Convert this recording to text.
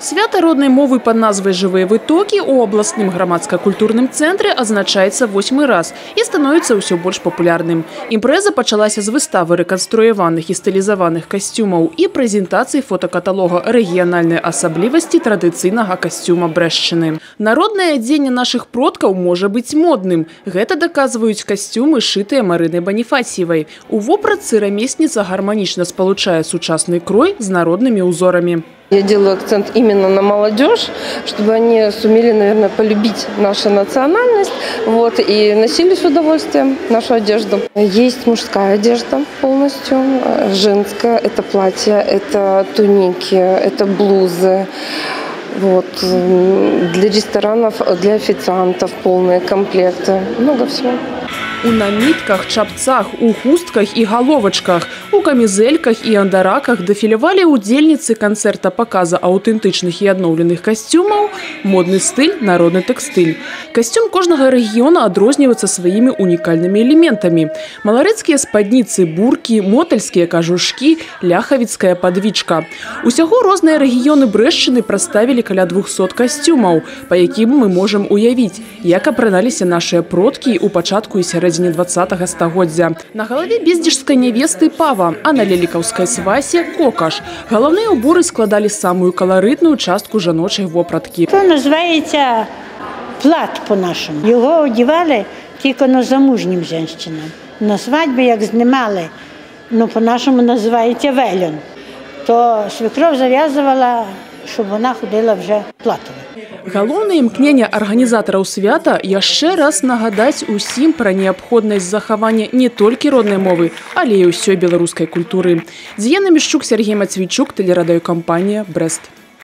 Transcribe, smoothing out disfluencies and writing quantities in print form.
Свято родной мовы под назвай «Живые вытоки» у областным громадско-культурным центре означается 8-й раз и становится все больше популярным. Импреза пачалася з выставы рэканструяваных и стылизованных костюмов и презентации фотокаталога региональной особливости традиционного костюма Брэшчыны. Народное оденье наших продков может быть модным. Это доказывают костюмы, шитые Марыной Бонифатьевой. У вопратцы ремесница гармонично сполучая сучасный крой с народными узорами. Я делаю акцент именно на молодежь, чтобы они сумели, наверное, полюбить нашу национальность, и носили с удовольствием нашу одежду. Есть мужская одежда полностью, женская, это платья, это туники, это блузы. Для ресторанов, для официантов полные комплекты, много всего. У намитках, чапцах, у хустках и головочках, у камизельках и андараках дефилировали удельницы концерта показа аутентичных и обновленных костюмов «Модный стиль, народный текстиль». Костюм каждого региона отрознивается своими уникальными элементами. Малорецкие спадницы, бурки, мотальские кожушки, ляховицкая подвичка. Усяго разные регионы Брэшчыны представили каля 200 костюмов, по яким мы можем уявить, як апраналіся наши продки у початку и середине 20-го стагоддзя. На голове бездежской невесты пава, а на леликаўской свасе кокаш. Головные уборы складали самую колоритную частку жаночей вопратки. Це називається плат по-нашому. Його одягали тільки на замужнім жінкам. На свадьбі, як знімали, по-нашому називається вельон, то свекров зав'язувала, щоб вона ходила вже платова. Галоўнае імкненне арганізатараў свята яшчэ раз нагадаць усім пра неабходнасць захавання не толькі роднай мовы, але і ўсёй беларускай культуры. Дзіяна Мішчук, Сергей Мацвійчук, тэлерадыёкампанія «Брэст».